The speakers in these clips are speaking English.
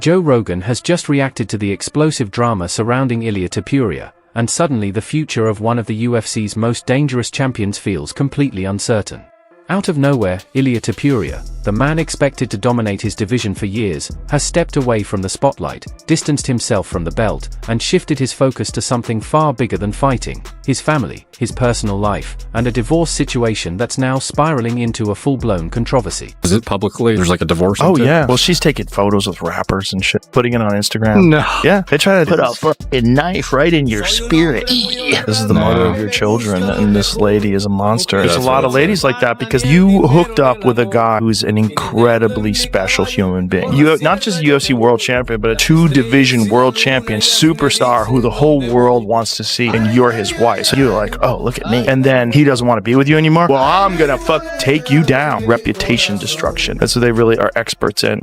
Joe Rogan has just reacted to the explosive drama surrounding Ilia Topuria, and suddenly the future of one of the UFC's most dangerous champions feels completely uncertain. Out of nowhere, Ilia Topuria, the man expected to dominate his division for years, has stepped away from the spotlight, distanced himself from the belt, and shifted his focus to something far bigger than fighting: his family, his personal life, and a divorce situation that's now spiraling into a full-blown controversy. Is it publicly? There's like a divorce? Oh, yeah. Well, she's taking photos with rappers and shit, putting it on Instagram. No. Yeah, they try to Put a fucking knife right in your spirit. This is the mother of your children, and this lady is a monster. There's a lot of ladies like that because you hooked up with a guy who's an incredibly special human being. You have not just a UFC world champion, but a 2-division world champion superstar who the whole world wants to see, and you're his wife. So you're like, oh, look at me. And then he doesn't want to be with you anymore. Well, I'm gonna take you down. Reputation destruction. That's what they really are experts in.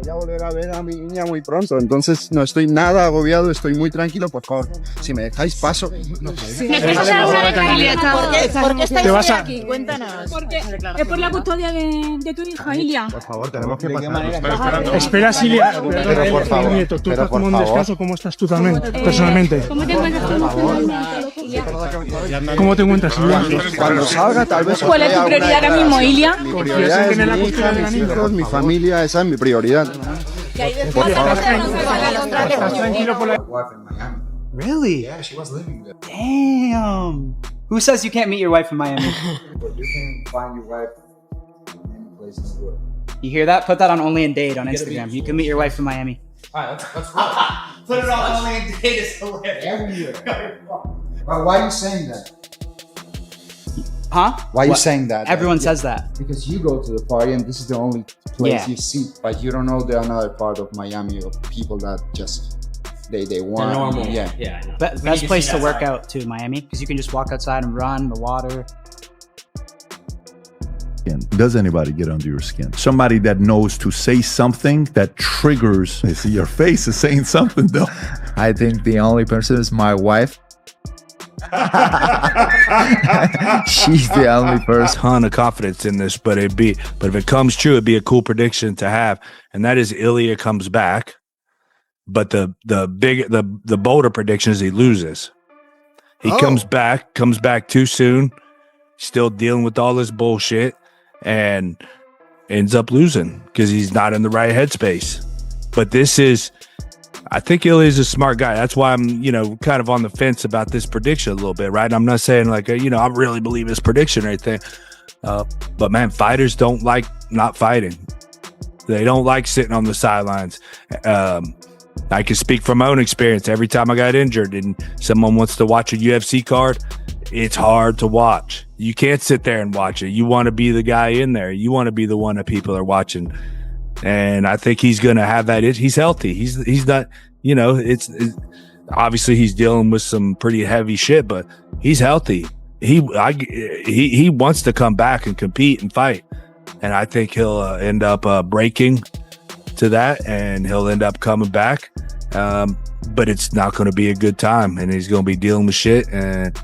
Ya volver a ver a mi niña muy pronto, entonces no estoy nada agobiado, estoy muy tranquilo, por favor. Si me dejáis paso. ¿Necesitas alguna tranquilidad? ¿Por qué estáis aquí? Cuéntanos. Es por la custodia de tu hija, Ilia. Por favor, tenemos que pasar. Espera, Ilia. Pero por favor. Nieto, tú estás como un descanso. ¿Cómo estás tú también, personalmente? ¿Cómo te encuentras ¿Cómo te encuentras, Ilia? Cuando salga, tal vez. ¿Cuál es tu prioridad ahora mismo, Ilia? Mi prioridad es mi hija, mis hijos, mi familia, esa es mi prioridad. Really? Yeah, she was living there. Damn. Who says you can't meet your wife in Miami? But you can find your wife in many places in the world. You hear that? Put that on Only in Dade on Instagram. You can meet your wife in Miami. Alright, let's go. Put it on Only in Dade. It's hilarious. Everywhere. Why are you saying that? Huh? Why are you saying that? Everyone says that. Because you go to the party and this is the only place Yeah. you see. But you don't know the another part of Miami of people that just they want. normal. Yeah. Yeah. Best place to work out too, Miami, because you can just walk outside and run the water. Does anybody get under your skin? Somebody that knows to say something that triggers. I see your face is saying something though. I think the only person is my wife. She's the only person. Ton of confidence in this, but if it comes true, it'd be a cool prediction to have, and that is Ilia comes back. But the bolder prediction is he loses. He comes back too soon, still dealing with all this bullshit, and ends up losing because he's not in the right headspace. But I think Ilia's a smart guy. That's why I'm, kind of on the fence about this prediction a little bit, right? I'm not saying like, I really believe his prediction or anything. But man, fighters don't like not fighting. They don't like sitting on the sidelines. I can speak from my own experience. Every time I got injured and someone wants to watch a UFC card, it's hard to watch. You can't sit there and watch it. You want to be the guy in there. You want to be the one that people are watching. And I think he's going to have that. He's healthy. He's not, it's obviously he's dealing with some pretty heavy shit, but he's healthy. He wants to come back and compete and fight. And I think he'll end up breaking to that, and he'll end up coming back. But it's not going to be a good time, and he's going to be dealing with shit. And,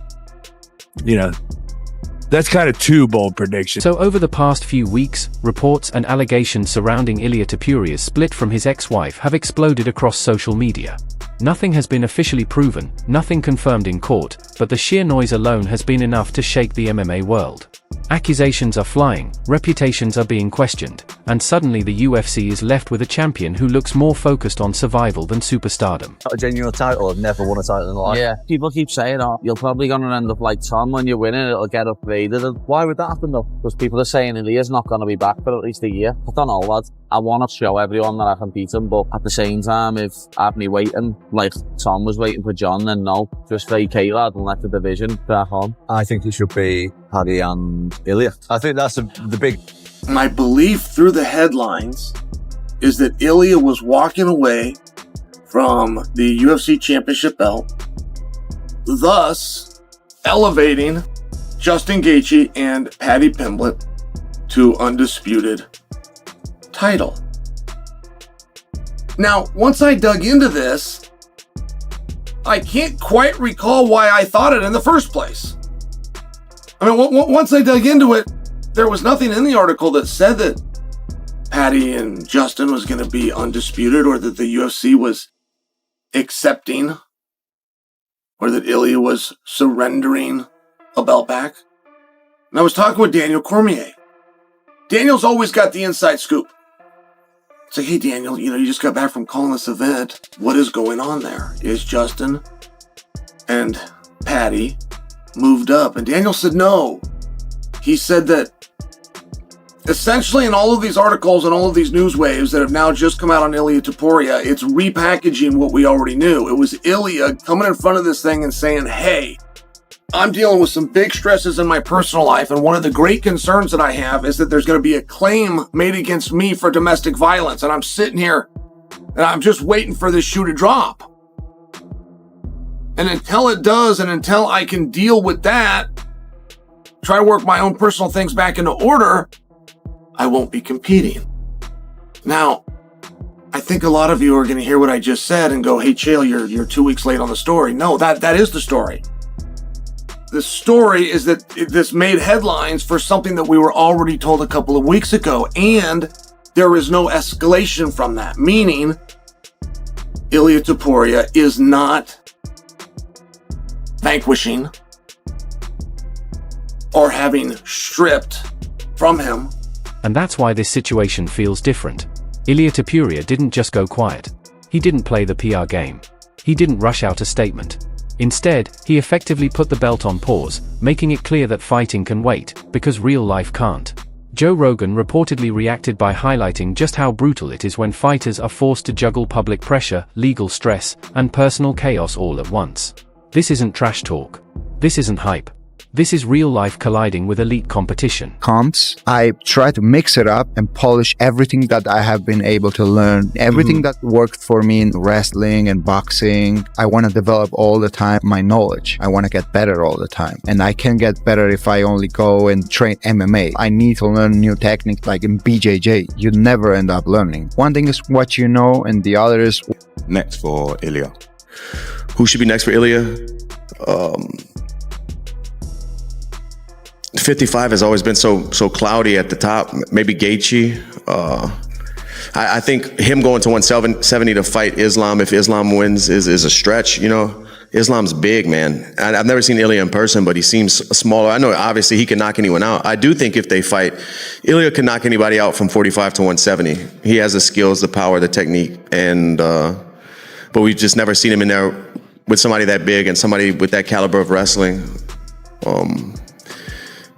that's kind of too bold prediction. So over the past few weeks, reports and allegations surrounding Ilia Topuria's split from his ex-wife have exploded across social media. Nothing has been officially proven, nothing confirmed in court, but the sheer noise alone has been enough to shake the MMA world. Accusations are flying, reputations are being questioned, and suddenly the UFC is left with a champion who looks more focused on survival than superstardom. Not a genuine title. I've never won a title in life. Yeah. People keep saying, you're probably going to end up like Tom when you're winning, it'll get upgraded. And why would that happen though? Because people are saying Ilia's not going to be back for at least a year. I don't know, lad. I want to show everyone that I can beat him, but at the same time, if I have me waiting, like Tom was waiting for John, then no. Just vacate, lad, and let the division crack on. I think it should be Paddy and Ilia. I think that's the big... My belief through the headlines is that Ilia was walking away from the UFC championship belt, thus elevating Justin Gaethje and Paddy Pimblett to undisputed title. Now, once I dug into this, I can't quite recall why I thought it in the first place. I mean, once I dug into it, there was nothing in the article that said that Patty and Justin was going to be undisputed, or that the UFC was accepting, or that Ilia was surrendering a belt back. And I was talking with Daniel Cormier. Daniel's always got the inside scoop. It's like, hey, Daniel, you just got back from calling this event. What is going on there? Is Justin and Patty moved up? And Daniel said no. He said that essentially in all of these articles and all of these news waves that have now just come out on Ilia Topuria, it's repackaging what we already knew. It was Ilia coming in front of this thing and saying, hey, I'm dealing with some big stresses in my personal life, and one of the great concerns that I have is that there's going to be a claim made against me for domestic violence, and I'm sitting here and I'm just waiting for this shoe to drop. And until it does, and until I can deal with that, try to work my own personal things back into order, I won't be competing. Now, I think a lot of you are going to hear what I just said and go, hey, Chael, you're 2 weeks late on the story. No, that is the story. The story is that this made headlines for something that we were already told a couple of weeks ago, and there is no escalation from that, meaning Ilia Topuria is not vanquishing or having stripped from him. And that's why this situation feels different. Ilia Topuria didn't just go quiet. He didn't play the PR game. He didn't rush out a statement. Instead, he effectively put the belt on pause, making it clear that fighting can wait, because real life can't. Joe Rogan reportedly reacted by highlighting just how brutal it is when fighters are forced to juggle public pressure, legal stress, and personal chaos all at once. This isn't trash talk. This isn't hype. This is real life colliding with elite competition. I try to mix it up and polish everything that I have been able to learn. Everything that worked for me in wrestling and boxing. I want to develop all the time my knowledge. I want to get better all the time. And I can get better if I only go and train MMA. I need to learn new techniques like in BJJ. You never end up learning. One thing is what you know, and the other is... Next for Ilia. Who should be next for Ilia? 55 has always been so cloudy at the top. Maybe Gaethje. I think him going to 170 to fight Islam, if Islam wins, is a stretch. Islam's big, man. I've never seen Ilia in person, but he seems smaller. I know obviously he can knock anyone out. I do think if they fight, Ilia can knock anybody out from 45 to 170. He has the skills, the power, the technique, and but we've just never seen him in there with somebody that big and somebody with that caliber of wrestling.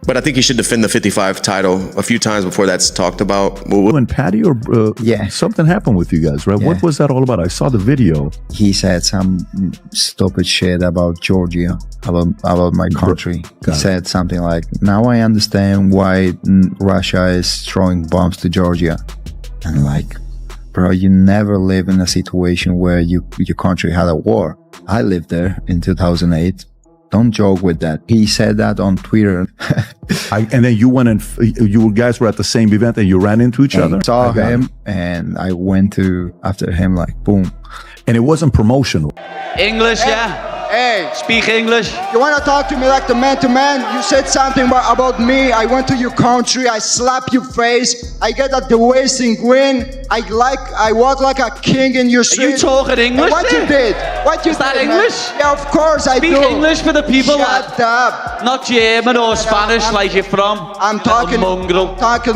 But I think he should defend the 55 title a few times before that's talked about. When Patty or something happened with you guys, right? Yeah. What was that all about? I saw the video. He said some stupid shit about Georgia, about my country. He said something like, now I understand why Russia is throwing bombs to Georgia. And like, bro, you never live in a situation where your country had a war. I lived there in 2008. Don't joke with that. He said that on Twitter. And then you went and you guys were at the same event and you ran into each other? I saw him and I went after him like boom. And it wasn't promotional. English, yeah? Hey. Speak English. You want to talk to me like the man to man? You said something about me. I went to your country. I slap your face. I get at the wasting win. I walk like a king in your street. Are you talking English? What you did? What you Is that did, English? Man? Yeah, of course I do. Speak English for the people. Shut up. Not German or Spanish like you're from. I'm talking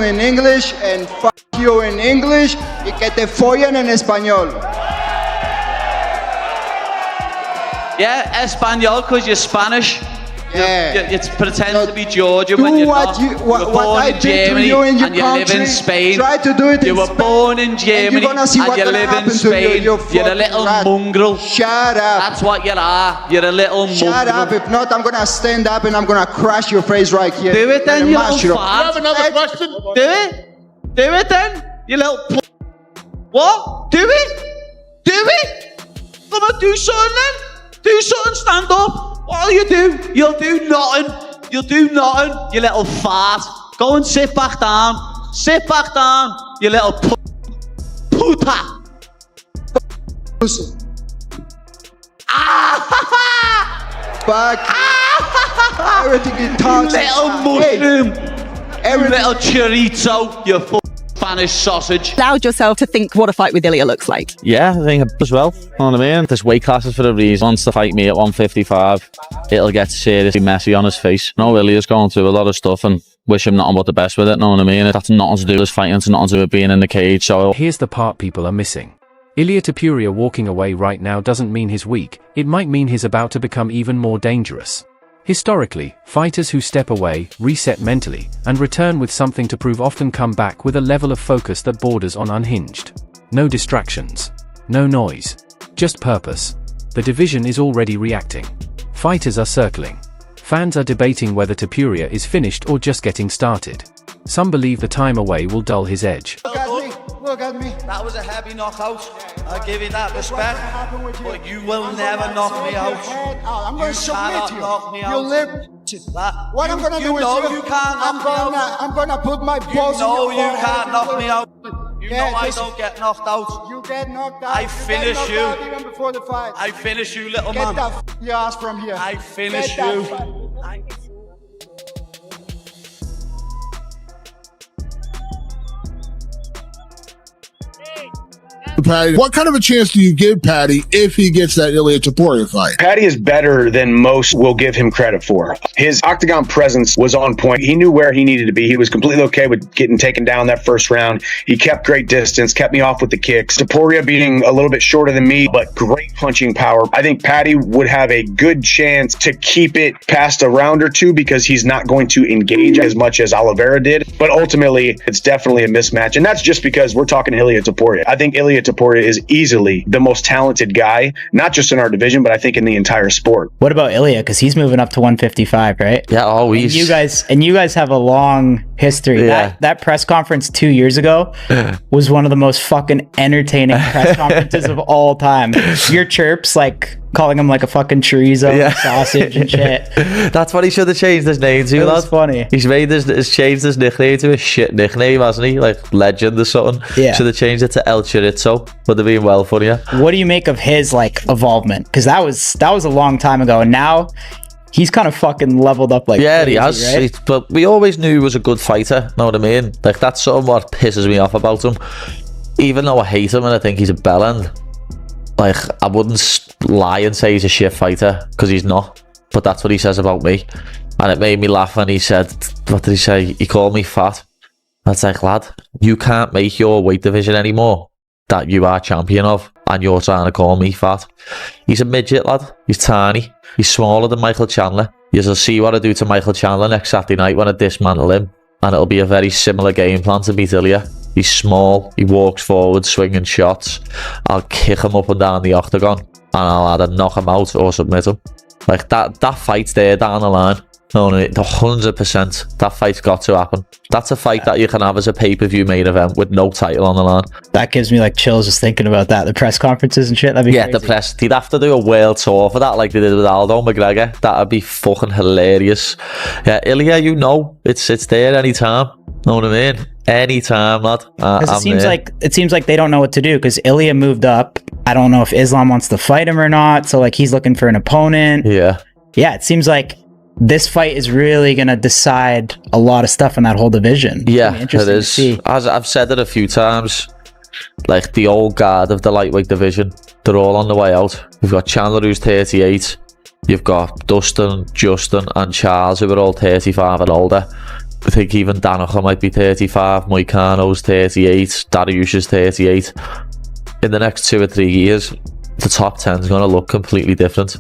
in English and fuck you in English. Y que te follen en español. Yeah, Espanol because you're Spanish. Yeah. You pretend to be Georgian when you're not. You were born in Germany and you live in Spain. Try to do it you were born in Germany and you live in Spain. You're a little mongrel. Shut up. That's what you are. You're a little mongrel. Shut up. If not, I'm going to stand up and I'm going to crush your face right here. Do it then, you little fart. You have another question? Do it. Do it then, you little What? Do it. Do it. Come on, do something then. Do something, stand up. What'll you do? You'll do nothing. You'll do nothing, you little fart. Go and sit back down. Sit back down, you little puta. Fuck. Everything you talk. You little mushroom. You little chorizo, you Spanish sausage. Allowed yourself to think what a fight with Ilia looks like. Yeah, I think as well. You know what I mean? There's weight classes for a reason. Wants to fight me at 155, it'll get seriously messy on his face. No, Ilia's going through a lot of stuff and wish him nothing but the best with it, know what I mean? That's nothing to do with his fighting, it's nothing to do with being in the cage, so... Here's the part people are missing. Ilia Topuria walking away right now doesn't mean he's weak, it might mean he's about to become even more dangerous. Historically, fighters who step away, reset mentally, and return with something to prove often come back with a level of focus that borders on unhinged. No distractions. No noise. Just purpose. The division is already reacting. Fighters are circling. Fans are debating whether Topuria is finished or just getting started. Some believe the time away will dull his edge. Look at me. That was a heavy knockout. I give you that respect. But you will never knock me out. I'm going to submit you. Knock me You out. live. What I'm going to do is you can't knock me out. I'm going to put my balls in your you can't knock me out. You know I listen. don't get knocked out. You get knocked out. I finish get you. knocked out even before the fight. I finish you, little Get man. that your ass from here. I finish Get you. that. Patty, what kind of a chance do you give Patty if he gets that Ilia Topuria fight? Patty is better than most will give him credit for. His octagon presence was on point. He knew where he needed to be. He was completely okay with getting taken down that first round. He kept great distance, kept me off with the kicks. Topuria being a little bit shorter than me, but great punching power. I think Patty would have a good chance to keep it past a round or two because he's not going to engage as much as Oliveira did. But ultimately, it's definitely a mismatch. And that's just because we're talking Ilia Topuria. I think Ilia Topuria is easily the most talented guy, not just in our division, but I think in the entire sport. What about Ilia? Because he's moving up to 155, right? Yeah, always. And you guys have a long history. Yeah. That press conference 2 years ago was one of the most fucking entertaining press conferences of all time. Your chirps, like calling him like a fucking chorizo sausage and shit. That's what he should have changed his name to. That's funny. He's changed his nickname to a shit nickname, hasn't he? Like Legend or something. Yeah. Should have changed it to El Chorizo. Would have been well funnier. What do you make of his like involvement? Because that was a long time ago, and now he's kind of fucking leveled up like yeah, crazy, he has. right? But we always knew he was a good fighter. Know what I mean? Like that's sort of what pisses me off about him. Even though I hate him and I think he's a bellend, like I wouldn't lie and say he's a shit fighter because he's not. But that's what he says about me, and it made me laugh when he said, "What did he say? He called me fat." That's like, lad, you can't make your weight division anymore that you are champion of, and you're trying to call me fat. He's a midget, lad. He's tiny. He's smaller than Michael Chandler. You'll see what I do to Michael Chandler next Saturday night when I dismantle him, and it'll be a very similar game plan to beat Ilia. He's small. He walks forward, swinging shots. I'll kick him up and down the octagon, and I'll either knock him out or submit him. Like that fight's there down the line. No, 100%. That fight's got to happen. That's a fight that you can have as a pay-per-view main event with no title on the line. That gives me like chills just thinking about that. The press conferences and shit. That'd be crazy. The press. They'd have to do a world tour for that, like they did with Aldo McGregor. That'd be fucking hilarious. Yeah, Ilia, you know, it's there anytime. Know what I mean? Anytime, lad. Because it seems like they don't know what to do. Because Ilia moved up. I don't know if Islam wants to fight him or not. So like he's looking for an opponent. Yeah. Yeah, it seems like this fight is really going to decide a lot of stuff in that whole division. Yeah, it is. As I've said it a few times, like the old guard of the lightweight division, they're all on the way out. You've got Chandler, who's 38. You've got Dustin, Justin, and Charles, who are all 35 and older. I think even Danaher might be 35. Moicano's 38. Dariush is 38. In the next 2 or 3 years, the top 10 is going to look completely different.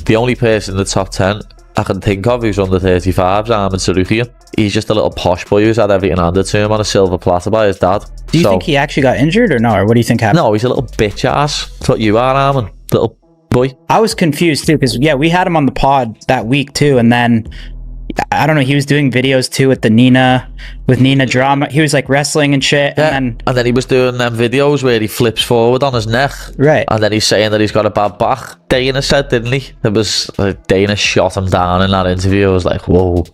The only person in the top 10 I can think of who's under 35 is Arman Sarukian. He's just a little posh boy who's had everything handed to him on a silver platter by his dad. Do you think he actually got injured or no? Or what do you think happened? No, he's a little bitch ass. That's what you are, Arman. Little boy. I was confused too because we had him on the pod that week too, and then I don't know, he was doing videos too with Nina drama. He was like wrestling and shit. Yeah. And then he was doing them videos where he flips forward on his neck. Right. And then he's saying that he's got a bad back. Dana said, didn't he? It was like Dana shot him down in that interview. I was like, whoa,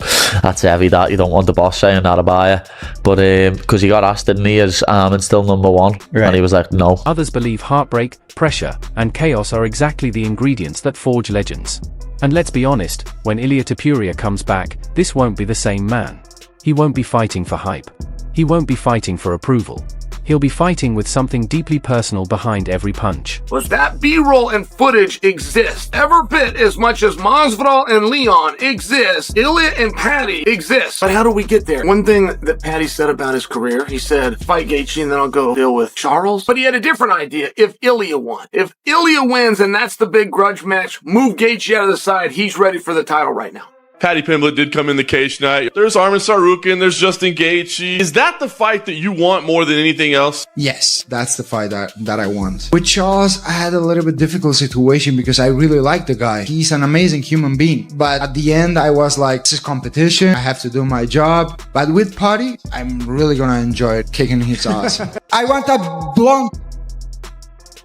that's heavy, that. You don't want the boss saying that about you. But because he got asked, didn't he, is Arman still number one? Right. And he was like, no. Others believe heartbreak, pressure, and chaos are exactly the ingredients that forge legends. And let's be honest, when Ilia Topuria comes back, this won't be the same man. He won't be fighting for hype. He won't be fighting for approval. He'll be fighting with something deeply personal behind every punch. Was that B-roll and footage exists every bit as much as Masvidal and Leon exist, Ilia and Paddy exist. But how do we get there? One thing that Paddy said about his career, he said, fight Gaethje and then I'll go deal with Charles. But he had a different idea if Ilia won. If Ilia wins and that's the big grudge match, move Gaethje out of the side, he's ready for the title right now. Paddy Pimblett did come in the cage tonight. There's Arman Tsarukyan, there's Justin Gaethje. Is that the fight that you want more than anything else? Yes, that's the fight that I want. With Charles, I had a little bit difficult situation because I really like the guy. He's an amazing human being. But at the end, I was like, this is competition. I have to do my job. But with Paddy, I'm really gonna enjoy it, kicking his ass. I want that blonde,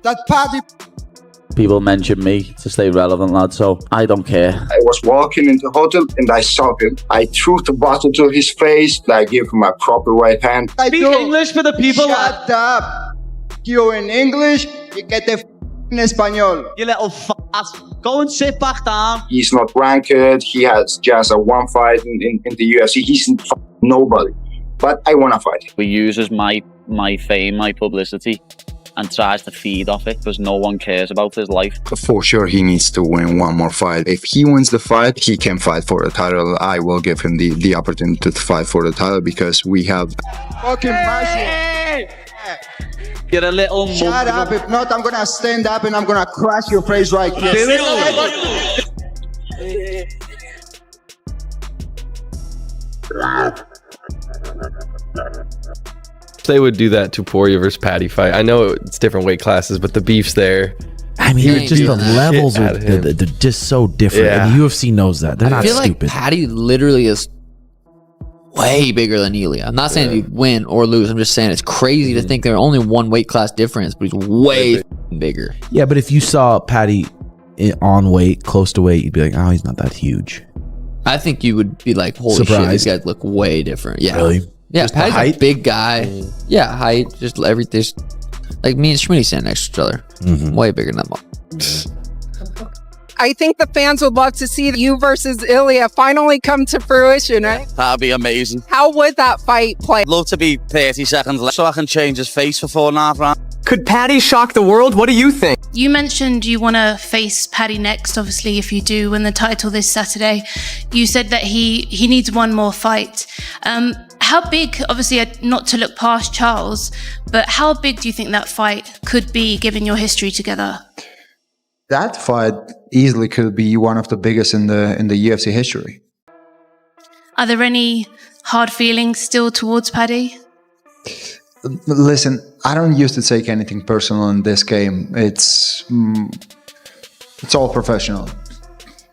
that Paddy. People mention me to stay relevant, lad, so I don't care. I was walking in the hotel and I saw him. I threw the bottle to his face. I gave him my proper right hand. Speak English for the people. Shut up. You're in English, you get the in Espanol. You little ass. Go and sit back down. He's not ranked. He has just a one fight in the UFC. He's nobody. But I want to fight. He uses my fame, my publicity, and tries to feed off it because no one cares about his life. For sure, he needs to win one more fight. If he wins the fight, he can fight for the title. I will give him the opportunity to fight for the title because we have... Fucking magic. You're a little... Shut up. If not, I'm going to stand up and I'm going to crash your face right here. They would do that Topuria versus Paddy fight. I know it's different weight classes, but the beef's there. I mean, just the levels are they're just so different. Yeah. And the UFC knows that. They're not feel stupid. like Paddy literally is way bigger than Ilia. I'm not saying he'd win or lose. I'm just saying it's crazy to think they're only one weight class difference, but he's way bigger. Yeah, but if you saw Paddy on weight, close to weight, you'd be like, oh, he's not that huge. I think you would be like, holy shit, these guys look way different. Yeah. Really? Yeah, Just Paddy's a big guy. Yeah, height, just everything. Like me and Schmitty stand next to each other. Way bigger than them. I think the fans would love to see you versus Ilia finally come to fruition, right? That'd be amazing. How would that fight play? I'd love to be 30 seconds left so I can change his face for 4.5 rounds. Could Paddy shock the world? What do you think? You mentioned you want to face Paddy next, obviously, if you do win the title this Saturday. You said that he needs one more fight. How big, obviously not to look past Charles, but how big do you think that fight could be given your history together? That fight easily could be one of the biggest in the UFC history. Are there any hard feelings still towards Paddy? Listen, I don't used to take anything personal in this game. It's all professional.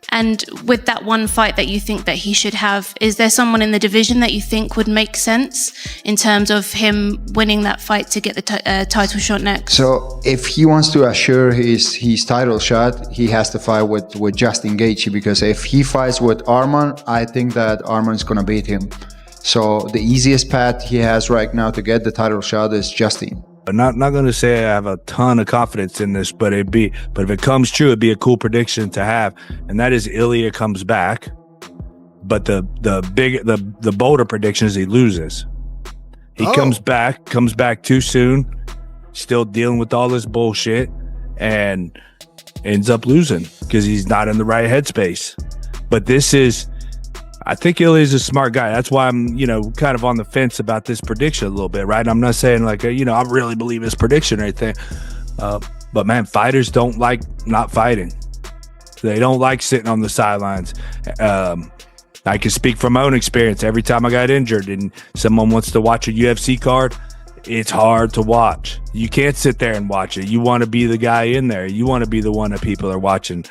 And with that one fight that you think that he should have, is there someone in the division that you think would make sense in terms of him winning that fight to get the title shot next? So if he wants to assure his title shot, he has to fight with Justin Gaethje, because if he fights with Arman, I think that Arman's gonna beat him. So the easiest path he has right now to get the title shot is Justin. I'm not going to say I have a ton of confidence in this, but if it comes true, it'd be a cool prediction to have, and that is Ilia comes back. But the bolder prediction is he loses. He comes back too soon, still dealing with all this bullshit, and ends up losing because he's not in the right headspace. But I think Ilia's a smart guy. That's why I'm, kind of on the fence about this prediction a little bit, right? I'm not saying like, I really believe his prediction or anything. But man, fighters don't like not fighting. They don't like sitting on the sidelines. I can speak from my own experience. Every time I got injured and someone wants to watch a UFC card, it's hard to watch. You can't sit there and watch it. You want to be the guy in there. You want to be the one that people are watching.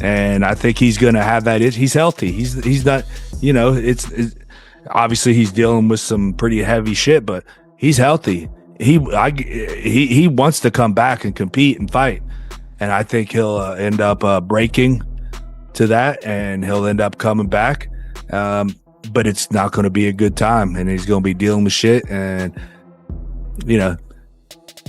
And I think he's going to have that. He's healthy. He's not, it's obviously he's dealing with some pretty heavy shit, but he's healthy. He wants to come back and compete and fight. And I think he'll end up breaking to that, and he'll end up coming back. But it's not going to be a good time, and he's going to be dealing with shit. And,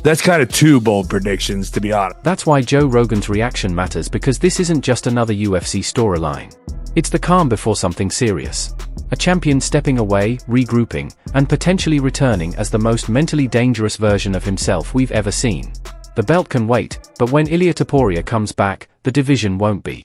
that's kind of two bold predictions, to be honest. That's why Joe Rogan's reaction matters, because this isn't just another UFC storyline. It's the calm before something serious. A champion stepping away, regrouping, and potentially returning as the most mentally dangerous version of himself we've ever seen. The belt can wait, but when Ilia Topuria comes back, the division won't be.